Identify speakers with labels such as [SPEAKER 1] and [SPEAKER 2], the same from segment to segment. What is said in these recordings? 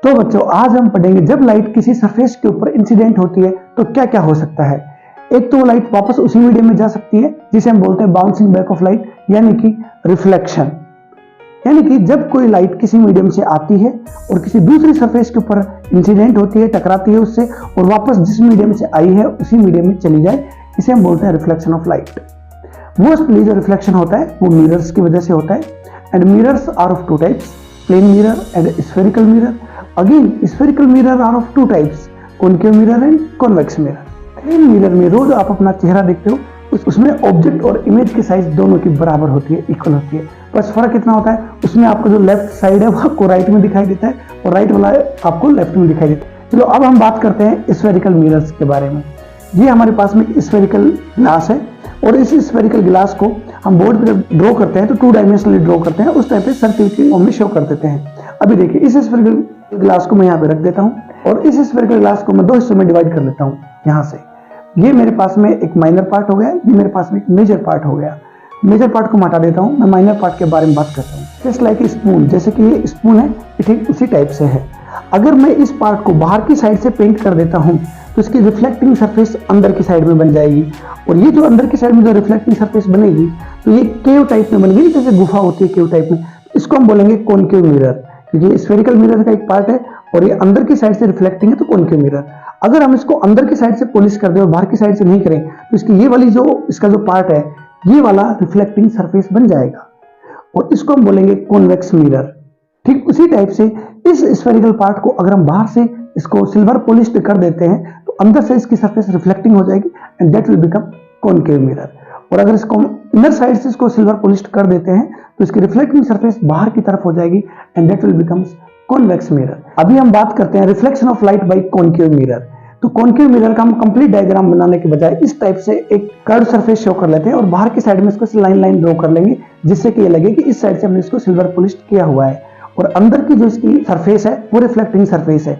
[SPEAKER 1] तो बच्चों आज हम पढ़ेंगे जब लाइट किसी सरफेस के ऊपर इंसिडेंट होती है तो क्या क्या हो सकता है। एक तो वो लाइट वापस उसी मीडियम में जा सकती है जिसे हम बोलते हैं बाउंसिंग बैक ऑफ लाइट यानी कि रिफ्लेक्शन। यानी कि जब कोई लाइट किसी मीडियम से आती है और किसी दूसरी सरफेस के ऊपर इंसिडेंट होती है, टकराती है उससे और वापस जिस मीडियम से आई है उसी मीडियम में चली जाए, इसे हम बोलते हैं रिफ्लेक्शन ऑफ लाइट। मोस्टली जो रिफ्लेक्शन होता है वो मिरर्स की वजह से होता है and mirrors are of two types, plain mirror and spherical mirror. Again spherical mirror are of two types, concave mirror and convex mirror. Plain mirror में रोज आप अपना चेहरा देखते हो, उसमें ऑब्जेक्ट और इमेज की साइज दोनों की बराबर होती है, इक्वल होती है। बस फर्क इतना होता है उसमें आपको जो लेफ्ट साइड है वो आपको राइट में दिखाई देता है और राइट वाला आपको लेफ्ट में दिखाई देता है। चलो अब हम बात करते हैं स्फेरिकल मिरर्स के बारे में। ये हमारे पास में स्फेरिकल ग्लास है और इस स्फेरिकल ग्लास को हम बोर्ड पे ड्रॉ करते हैं तो टू डायमेंशनली ड्रॉ करते हैं, उस टाइप पे सर्किल के फॉर्म में शो कर देते हैं। अभी देखिए इस स्फेरिकल ग्लास को मैं यहाँ पे रख देता हूँ और इस स्फेरिकल ग्लास को मैं दो हिस्सों में डिवाइड कर लेता हूँ। यहाँ से ये मेरे पास में एक माइनर पार्ट हो गया, ये मेरे पास में एक मेजर पार्ट हो गया। मेजर पार्ट को हटा देता हूँ, मैं माइनर पार्ट के बारे में बात करता हूँ। जस्ट लाइक स्पून, जैसे कि ये स्पून है ये ठीक उसी टाइप से है। अगर मैं इस पार्ट को बाहर की साइड से पेंट कर देता हूँ तो इसकी रिफ्लेक्टिंग सरफेस अंदर की साइड में बन जाएगी और ये जो अंदर की साइड में जो रिफ्लेक्टिंग सरफेस बनेगी तो ये केव टाइप में बनेगी, जैसे गुफा होती है केव टाइप में। इसको हम बोलेंगे कॉनकेव मिरर, क्योंकि स्फेरिकल मिरर का एक पार्ट है और ये अंदर की साइड से रिफ्लेक्टिंग है तो कॉनकेव मिरर। अगर हम इसको अंदर की साइड से पॉलिश कर दें और बाहर की साइड से नहीं करें तो इसकी ये वाली जो इसका जो पार्ट है ये वाला रिफ्लेक्टिंग सरफेस बन जाएगा और इसको हम बोलेंगे कॉन्वेक्स मिरर। ठीक उसी टाइप से इस स्फेरिकल पार्ट को अगर हम बाहर से इसको सिल्वर पॉलिश कर देते हैं तो अंदर से इसकी सरफेस रिफ्लेक्टिंग हो जाएगी and that will become concave mirror. और अगर इसको इनर साइड से इसको सिल्वर पॉलिश कर देते हैं तो इसकी रिफ्लेक्टिंग सरफेस बाहर की तरफ हो जाएगी and that will becomes convex mirror. अभी हम बात करते हैं reflection of light by concave mirror. तो कॉनकेव मिरर का हम कंप्लीट डायग्राम बनाने के बजाय इस टाइप से एक कर्व सरफेस शो कर लेते हैं और बाहर की साइड में इसको लाइन लाइन ड्रॉ कर लेंगे जिससे कि ये लगे कि इस साइड से हमने इसको सिल्वर पॉलिश किया हुआ है और अंदर की जो इसकी सरफेस है वो रिफ्लेक्टिंग सरफेस है।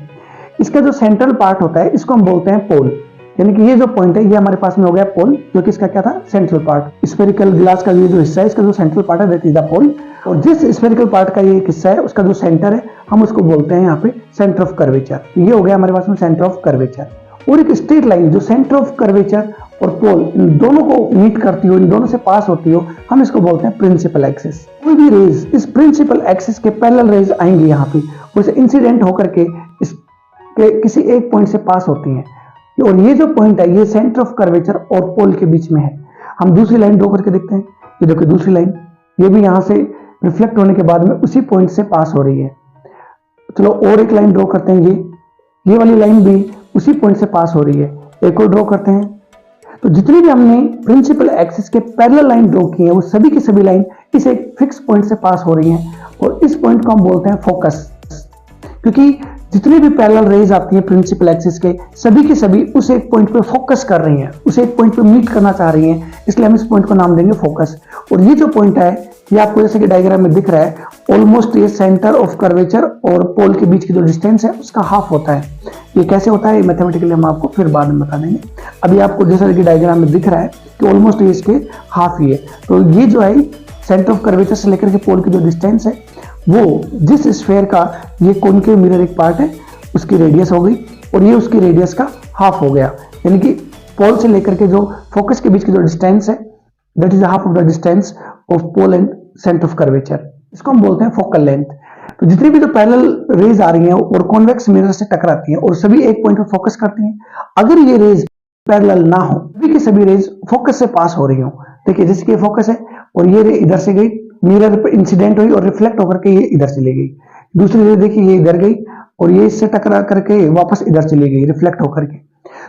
[SPEAKER 1] इसका जो सेंट्रल पार्ट होता है इसको हम बोलते हैं पोल, यानी कि ये जो पॉइंट है ये हमारे पास में हो गया पोल, जो कि इसका क्या था सेंट्रल पार्ट। स्फेरिकल ग्लास का ये जो हिस्सा है इसका जो सेंट्रल पार्ट है दैट इज द पोल और जिस स्फेरिकल पार्ट का ये हिस्सा है उसका जो सेंटर है हम उसको बोलते हैं यहाँ पे सेंटर ऑफ कर्वेचर। ये हो गया हमारे पास में सेंटर ऑफ कर्वेचर। और एक स्ट्रेट लाइन जो सेंटर ऑफ कर्वेचर और पोल इन दोनों को मीट करती हो, इन दोनों से पास होती हो, हम इसको बोलते हैं प्रिंसिपल एक्सिस। कोई भी रेज इस प्रिंसिपल एक्सिस के पैरेलल रेज आएंगी यहाँ पे, उसे इंसिडेंट होकर के इस किसी एक पॉइंट से पास होती हैं और ये जो पॉइंट है ये सेंटर ऑफ कर्वेचर और पोल के बीच में है। हम दूसरी लाइन ड्रॉ करके देखते हैं, ये देखिए दूसरी लाइन, ये भी यहाँ से रिफ्लेक्ट होने के बाद में उसी पॉइंट से पास हो रही है। चलो और एक लाइन ड्रॉ करते हैं, ये वाली लाइन भी उसी पॉइंट से पास हो रही है। एक और ड्रॉ करते हैं। तो जितनी भी हमने प्रिंसिपल एक्सिस के पैरेलल लाइन ड्रॉ की है वो सभी की सभी लाइन इस एक फिक्स पॉइंट से पास हो रही हैं और इस पॉइंट को हम बोलते हैं फोकस, क्योंकि जितनी भी पैरेलल रेज आती हैं प्रिंसिपल एक्सिस के सभी के सभी उस एक पॉइंट पे फोकस कर रही हैं, उस एक पॉइंट पे मीट करना चाह रही हैं, इसलिए हम इस पॉइंट को नाम देंगे फोकस। और ये जो पॉइंट है ये आपको जैसे कि डायग्राम में दिख रहा है ऑलमोस्ट ये सेंटर ऑफ कर्वेचर और पोल के बीच की जो डिस्टेंस है उसका हाफ होता है। ये कैसे होता है मैथमेटिकली हम आपको फिर बाद में बता देंगे। अभी आपको जैसा कि डायग्राम में दिख रहा है कि ऑलमोस्ट ये इसके हाफ ही है। तो ये जो है सेंटर ऑफ कर्वेचर से लेकर के पोल की जो डिस्टेंस है वो जिस स्फेयर का ये कॉनकेव मिरर एक पार्ट है उसकी रेडियस हो गई और ये उसकी रेडियस का हाफ हो गया, यानी कि पोल से लेकर के जो फोकस के बीच की जो डिस्टेंस है that is half of the distance of pole and centre of curvature. इसको हम बोलते हैं फोकल लेंथ। तो जितनी भी जो पैरेलल रेज आ रही हैं और कॉन्वेक्स मिरर से टकराती हैं और सभी एक पॉइंट पर फोकस करती हैं, अगर ये रेज पैरेलल ना हो सभी की सभी रेज फोकस से पास हो रही हो, देखिए जैसे कि फोकस है और ये रे इधर से गई, मिरर पर इंसिडेंट हुई और रिफ्लेक्ट होकर के ये इधर चली गई, दूसरी रे देखिए ये इधर गई और ये इससे टकरा करके वापस इधर चली गई रिफ्लेक्ट होकर के।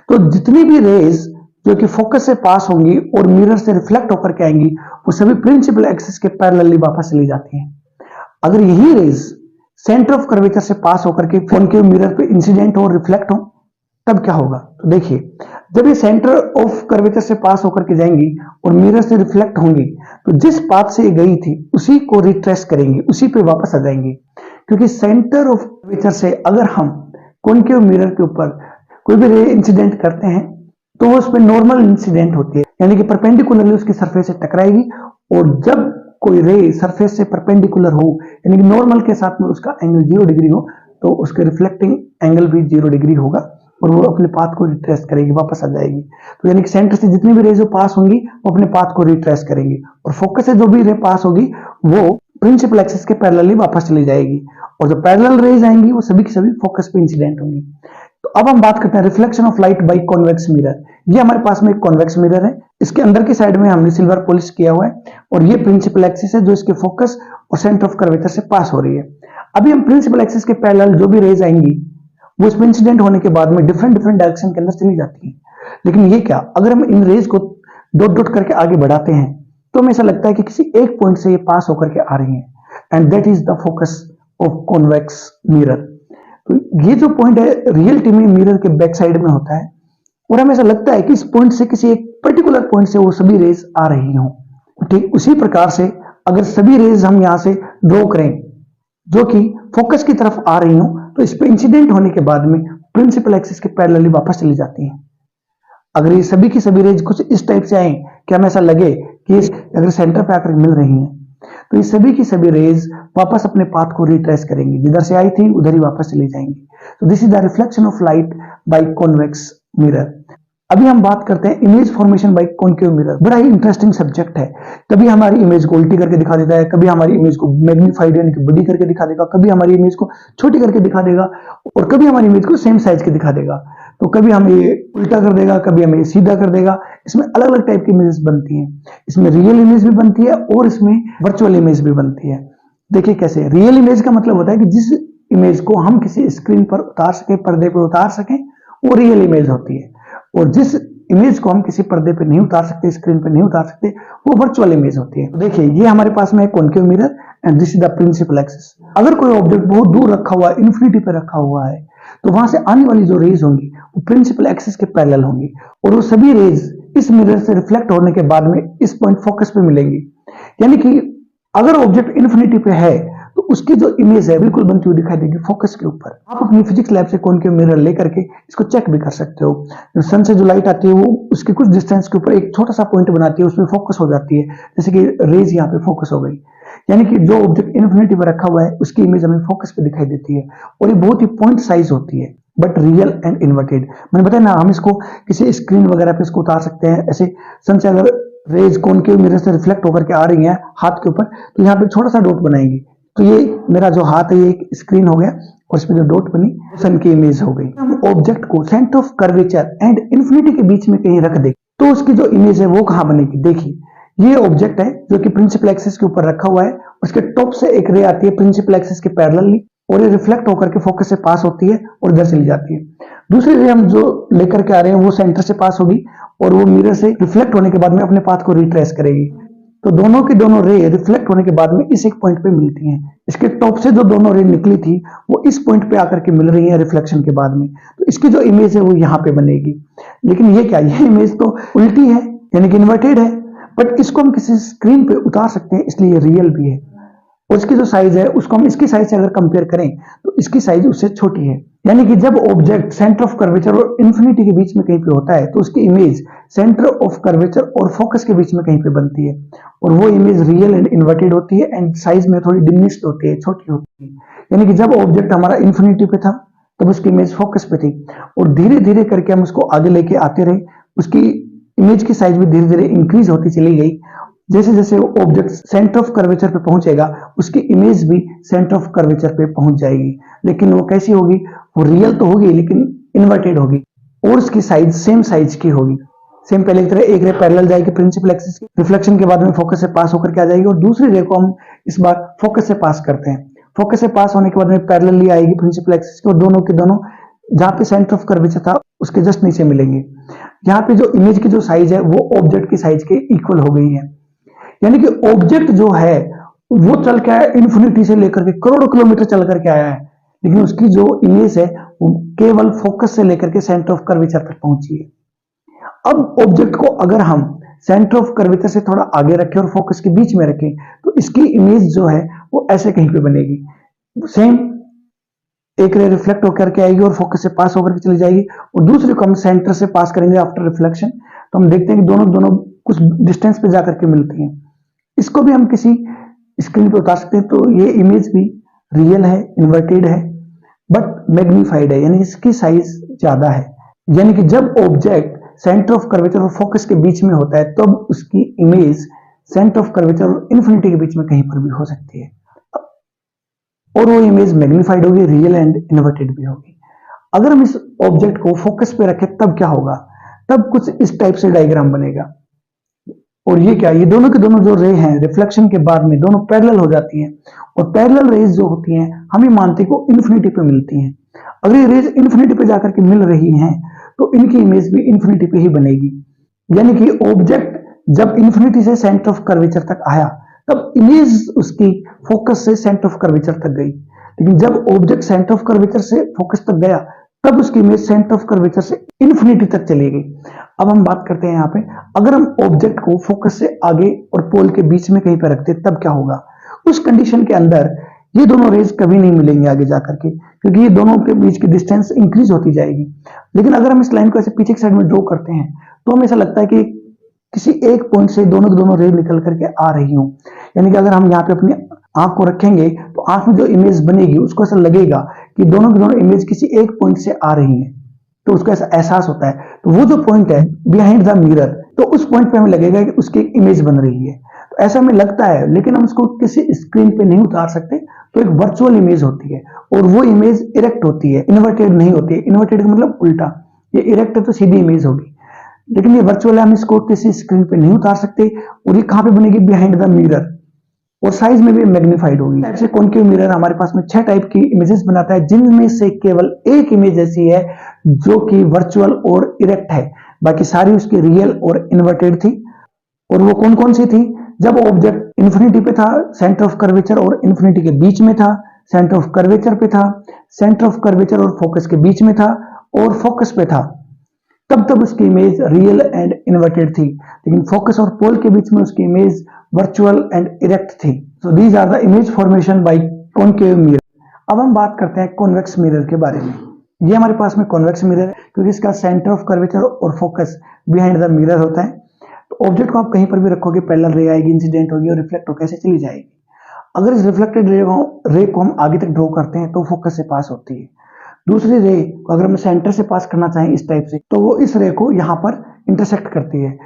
[SPEAKER 1] तो जितनी भी रेज जो कि फोकस से पास होंगी और मिरर से रिफ्लेक्ट होकर के आएंगी वो सभी प्रिंसिपल एक्सिस के पैरेलली वापस चली जाती हैं। अगर यही रेज सेंटर ऑफ कर्वेचर से पास होकर के कॉनकेव मिरर पे इंसिडेंट हो, रिफ्लेक्ट हो, तब क्या होगा। तो देखिए जब ये सेंटर ऑफ कर्वेचर से पास होकर के जाएंगी और मिरर से रिफ्लेक्ट होंगी तो जिस पाथ से ये गई थी उसी को रिट्रेस करेंगी, उसी पे वापस आ जाएंगी। क्योंकि सेंटर ऑफ कर्वेचर से अगर हम कॉनकेव मिरर के ऊपर कोई भी रे इंसिडेंट करते हैं तो उस पर नॉर्मल इंसिडेंट होती है, यानी कि परपेंडिकुलरली उसकी सरफेस से टकराएगी और जब कोई रे सरफेस से परपेंडिकुलर हो यानी कि नॉर्मल के साथ में उसका एंगल 0 डिग्री हो तो उसके रिफ्लेक्टिंग एंगल भी 0 डिग्री होगा और वो अपने पाथ को रिट्रेस करेगी, वापस आ जाएगी। तो यानी कि सेंटर से जितनी भी रेज पास होंगी वो अपने पाथ को रिट्रेस करेंगी और फोकस से जो भी रे पास होगी वो प्रिंसिपल एक्सिस के पैरेलली वापस चली जाएगी और जो पैरेलल रेज आएंगी वो सभी की सभी फोकस पे इंसिडेंट होंगी। तो अब हम बात करते हैं reflection of light by convex mirror. ये हमारे पास में एक कॉन्वेक्स मिरर है, इसके अंदर की साइड में हमने सिल्वर पॉलिश किया हुआ है और ये प्रिंसिपल एक्सिस है जो इसके फोकस और सेंटर ऑफ कर्वेचर से पास हो रही है। अभी हम प्रिंसिपल एक्सिस के पैरेलल जो भी रेज आएंगी वो इसमें इंसिडेंट होने के बाद में डिफरेंट डिफरेंट डायरेक्शन के अंदर चली जाती है। लेकिन ये क्या, अगर हम इन रेज को डॉट डॉट करके आगे बढ़ाते हैं तो हमें ऐसा लगता है कि किसी एक पॉइंट से ये पास होकर के आ रही है and that is the focus of convex mirror. तो ये जो पॉइंट है रियलिटी में मिरर के बैक साइड में होता है और हमें ऐसा लगता है कि इस पॉइंट से किसी एक पर्टिकुलर पॉइंट से वो सभी रेज आ रही हों। ठीक उसी प्रकार से अगर सभी रेज हम यहां से ड्रॉ करें जो कि फोकस की तरफ आ रही हो तो इस पे इंसिडेंट होने के बाद में प्रिंसिपल एक्सिस के पैरेलली वापस चली जाती हैं। अगर ये सभी की सभी रेज कुछ इस टाइप से आए कि हमें ऐसा लगे कि अगर सेंटर पे आकर मिल रही हैं तो ये सभी की सभी रेज वापस अपने पाथ को रिट्रेस करेंगी, जिधर से आई थी उधर ही वापस चली जाएंगी। तो this is the reflection of light by convex mirror. अभी हम बात करते हैं image formation bye concave mirror. बड़ा ही इंटरेस्टिंग सब्जेक्ट है। कभी हमारी इमेज को उल्टी करके दिखा देता है, कभी हमारी इमेज को मैग्नीफाइड यानी कि बड़ी करके दिखा देगा, कभी हमारी इमेज को छोटी करके दिखा देगा और कभी हमारी इमेज को सेम साइज के दिखा देगा। तो कभी हमें ये उल्टा कर देगा, कभी हमें सीधा कर देगा। इसमें अलग अलग टाइप की इमेजेस बनती हैं। इसमें रियल इमेज भी बनती है और इसमें वर्चुअल इमेज भी बनती है। देखिए कैसे, रियल इमेज का मतलब होता है कि जिस इमेज को हम किसी स्क्रीन पर उतार सके, पर्दे पर उतार सकें, वो रियल इमेज होती है। और जिस इमेज को हम किसी पर्दे पे नहीं उतार सकते, स्क्रीन पे नहीं उतार सकते, वो वर्चुअल इमेज होती है। तो देखिए ये हमारे पास में है concave mirror and this is the principal axis. अगर कोई ऑब्जेक्ट बहुत दूर रखा हुआ है, इन्फिनिटी पे रखा हुआ है, तो वहां से आने वाली जो रेज होंगी वो प्रिंसिपल एक्सिस के पैरेलल होंगी और वो सभी रेज इस मिरर से रिफ्लेक्ट होने के बाद में इस पॉइंट फोकस पे मिलेंगी। यानी कि अगर ऑब्जेक्ट इन्फिनिटी पे है तो उसकी जो इमेज है बिल्कुल बनती हुई दिखाई देगी फोकस के ऊपर। आप अपनी फिजिक्स लैब से कॉन्केव मिरर लेकर के इसको चेक भी कर सकते हो। सन से जो लाइट आती है वो उसके कुछ डिस्टेंस के ऊपर एक छोटा सा पॉइंट बनाती है, उसमें फोकस हो जाती है, जैसे कि रेज यहाँ पे फोकस हो गई। यानी कि जो ऑब्जेक्ट इन्फिनिटी पर रखा हुआ है उसकी इमेज हमें फोकस पे दिखाई देती है और ये बहुत ही पॉइंट साइज होती है बट रियल एंड इन्वर्टेड। मैंने बताया ना, हम इसको किसी स्क्रीन वगैरह पे इसको उतार सकते हैं। ऐसे सन से अगर रेज कॉन्केव मिरर से रिफ्लेक्ट होकर के आ रही है हाथ के ऊपर, तो यहाँ पे छोटा सा डॉट बनाएंगी। तो ये मेरा जो हाथ है ये एक स्क्रीन हो गया और इसमें जो डॉट बनी सन की इमेज हो गई। हम ऑब्जेक्ट को centre of curvature and infinity के बीच में कहीं रख दे तो उसकी जो इमेज है वो कहां बनेगी। देखिए ये ऑब्जेक्ट है जो कि प्रिंसिपल एक्सिस के ऊपर रखा हुआ है, उसके टॉप से एक रे आती है प्रिंसिपल एक्सिस के पैरेलली और ये रिफ्लेक्ट होकर के फोकस से पास होती है और इधर चली जाती है। दूसरी रे हम जो लेकर के आ रहे हैं वो सेंटर से पास होगी और वो मिरर से रिफ्लेक्ट होने के बाद में अपने पाथ को रिट्रेस करेगी। तो दोनों की दोनों रे रिफ्लेक्ट होने के बाद में इस एक पॉइंट पे मिलती हैं। इसके टॉप से जो दोनों रे निकली थी वो इस पॉइंट पे आकर के मिल रही है रिफ्लेक्शन के बाद में, तो इसकी जो इमेज है वो यहाँ पे बनेगी। लेकिन ये क्या, ये इमेज तो उल्टी है यानी कि इन्वर्टेड है, बट इसको हम किसी स्क्रीन पे उतार सकते हैं इसलिए ये रियल भी है। और इसकी जो साइज है उसको हम इसकी साइज से अगर कंपेयर करें तो इसकी साइज उससे छोटी है। यानी कि जब ऑब्जेक्ट सेंटर ऑफ कर्वेचर और इन्फिनिटी के बीच में कहीं पे होता है तो उसकी इमेज सेंटर ऑफ कर्वेचर और फोकस के बीच में कहीं पे बनती है और वो इमेज रियल एंड इन्वर्टेड होती है एंड साइज में थोड़ी डिमिनिश्ड होती है, छोटी होती है। यानी कि जब ऑब्जेक्ट हमारा इन्फिनिटी पे था तब उसकी इमेज फोकस पे थी और धीरे धीरे करके हम उसको आगे लेके आते रहे, उसकी इमेज की साइज भी धीरे धीरे इंक्रीज होती चली गई। जैसे जैसे ऑब्जेक्ट सेंटर ऑफ कर्वेचर पे पहुंचेगा उसकी इमेज भी सेंटर ऑफ कर्वेचर पे पहुंच जाएगी। लेकिन वो कैसी होगी, वो रियल तो होगी लेकिन इन्वर्टेड होगी और उसकी साइज सेम साइज की होगी। सेम पहले की तरह एक रे पैरेलल जाएगी प्रिंसिपल एक्सिस की, रिफ्लेक्शन के बाद में फोकस से पास होकर के आ जाएगी और दूसरी रे को हम इस बार फोकस से पास करते हैं। फोकस से पास होने के बाद में पैरेलली आएगी प्रिंसिपल एक्सिस की और दोनों के दोनों जहां पे सेंटर ऑफ कर्वेचर था उसके जस्ट नीचे मिलेंगे। यहाँ पे जो इमेज की जो साइज है वो ऑब्जेक्ट की साइज के इक्वल हो गई है। यानी कि ऑब्जेक्ट जो है वो चल के आया इन्फिनिटी से लेकर के करोड़ों किलोमीटर चल करके आया है, लेकिन उसकी जो इमेज है वो केवल फोकस से लेकर के सेंटर ऑफ कर्वेचर तक पहुंची है। अब ऑब्जेक्ट को अगर हम सेंटर ऑफ कर्वेचर से थोड़ा आगे रखें और फोकस के बीच में रखें तो इसकी इमेज जो है वो ऐसे कहीं पे बनेगी। सेम एक रे रिफ्लेक्ट होकर के आएगी और फोकस से पास होकर के चली जाएगी और दूसरे को हम सेंटर से पास करेंगे आफ्टर रिफ्लेक्शन, तो हम देखते हैं कि दोनों दोनों कुछ डिस्टेंस पे जाकर के मिलती हैं। इसको भी हम किसी स्क्रीन पे उतार सकते हैं तो ये इमेज भी रियल है, इन्वर्टेड है बट मैग्नीफाइड है, यानी इसकी साइज ज्यादा है। यानी कि जब ऑब्जेक्ट सेंटर ऑफ कर्वेचर और फोकस के बीच में होता है तब उसकी इमेज सेंटर ऑफ कर्वेचर और इन्फिनिटी के बीच में कहीं पर भी हो सकती है, और वो इमेज मैग्नीफाइड होगी, रियल एंड इन्वर्टेड भी होगी। अगर हम इस ऑब्जेक्ट को फोकस पे रखें तब क्या होगा, तब कुछ इस टाइप से डायग्राम बनेगा। और ये क्या, ये दोनों के दोनों जो रे हैं रिफ्लेक्शन के बाद में दोनों पैरेलल हो जाती हैं, और पैरेलल रेज जो होती हैं हम ये मानते हैं को इन्फिनिटी पे मिलती हैं। अगर ये रेज इन्फिनिटी पे जाकर के मिल रही हैं तो इनकी इमेज भी इन्फिनिटी पे ही बनेगी। यानी कि ऑब्जेक्ट जब इन्फिनिटी से सेंटर ऑफ कर्वेचर तक आया तब इमेज उसकी फोकस से सेंटर ऑफ कर्वेचर तक गई, लेकिन जब ऑब्जेक्ट सेंटर ऑफ कर्वेचर से फोकस तक गया तब उसकी इमेज सेंटर ऑफ कर्वेचर से इन्फिनिटी तक चली गई। अब हम बात करते हैं यहाँ पे, अगर हम ऑब्जेक्ट को फोकस से आगे और पोल के बीच में कहीं पर रखते तब क्या होगा। उस कंडीशन के अंदर ये दोनों रेज कभी नहीं मिलेंगे आगे जाकर के, क्योंकि ये दोनों के बीच की डिस्टेंस इंक्रीज होती जाएगी। लेकिन अगर हम इस लाइन को ऐसे पीछे की साइड में ड्रॉ करते हैं तो हमें ऐसा लगता है कि किसी एक पॉइंट से दोनों के दोनों रे निकल करके आ रही हूं। यानी कि अगर हम यहाँ पे अपनी आंख को रखेंगे तो आंख में जो इमेज बनेगी उसको ऐसा लगेगा कि दोनों की दोनों इमेज किसी एक पॉइंट से आ रही है, तो उसका ऐसा एहसास होता है। तो वो जो पॉइंट है बिहाइंड द मिरर, तो उस पॉइंट पे हमें लगेगा कि उसकी इमेज बन रही है। तो ऐसा हमें लगता है, लेकिन हम उसको किसी स्क्रीन पे नहीं उतार सकते, तो एक वर्चुअल इमेज होती है और वो इमेज इरेक्ट होती है, इन्वर्टेड नहीं होती है। इन्वर्टेड का मतलब उल्टा, ये इरेक्ट है तो सीधी इमेज होगी, लेकिन ये वर्चुअल है, हम इसको किसी स्क्रीन पे नहीं उतार सकते। और ये कहां पे बनेगी, बिहाइंड द मिरर, और साइज में भी मैग्नीफाइड होगी। ऐसे कॉनकेव मिरर हमारे पास में 6 टाइप की इमेजेस बनाता है, जिनमें से केवल एक इमेज ऐसी है जो कि वर्चुअल और इरेक्ट है, बाकी सारी उसकी रियल और इन्वर्टेड थी। और वो कौन कौन सी थी, जब ऑब्जेक्ट इन्फिनिटी पे था, सेंटर ऑफ कर्वेचर और इन्फिनिटी के बीच में था, सेंटर ऑफ कर्वेचर पे था, सेंटर ऑफ कर्वेचर और फोकस के बीच में था, और फोकस पे था, तब तब उसकी इमेज रियल एंड इन्वर्टेड थी। लेकिन फोकस और पोल के बीच में उसकी इमेज वर्चुअल एंड इरेक्ट थी। So these are the image formation by concave mirror. अब हम बात करते हैं कॉन्वेक्स मिरर के बारे में। ये हमारे पास में कॉन्वेक्स मिरर है क्योंकि इसका सेंटर ऑफ कर्वेचर और फोकस बिहाइंड द मिरर होता है। तो ऑब्जेक्ट को आप कहीं पर भी रखोगे, पैरेलल रे आएगी, इंसिडेंट होगी और रिफ्लेक्ट होकर ऐसे चली जाएगी। अगर इस रिफ्लेक्टेड रे को हम आगे तक ड्रॉ करते हैं तो फोकस से पास होती है। दूसरी रे को अगर हम सेंटर से पास करना चाहें इस टाइप से, तो वो इस रे को यहां पर इंटरसेक्ट करती है।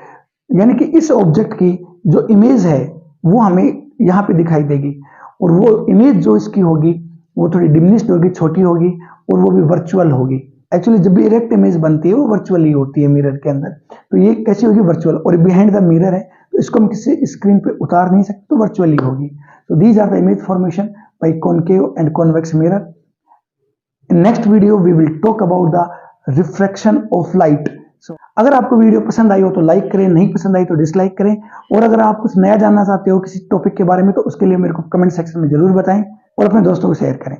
[SPEAKER 1] यानी कि इस ऑब्जेक्ट की जो इमेज है वो हमें यहाँ पे दिखाई देगी, और वो इमेज जो इसकी होगी वो थोड़ी डिमिनिश्ड होगी, छोटी होगी, और वो भी वर्चुअल होगी। एक्चुअली जब भी इरेक्ट इमेज बनती है वो वर्चुअल ही होती है मिरर के अंदर, तो ये कैसी होगी, वर्चुअल। और बिहाइंड द मिरर है तो इसको हम किसी स्क्रीन पे उतार नहीं सकते, तो वर्चुअल ही होगी। तो these are the image formation by concave and convex mirror. In next video we will talk about the refraction of light. So, अगर आपको वीडियो पसंद आई हो तो लाइक करें, नहीं पसंद आई तो डिसलाइक करें, और अगर आप कुछ नया जानना चाहते हो किसी टॉपिक के बारे में तो उसके लिए मेरे को कमेंट सेक्शन में जरूर बताएं और अपने दोस्तों को शेयर करें।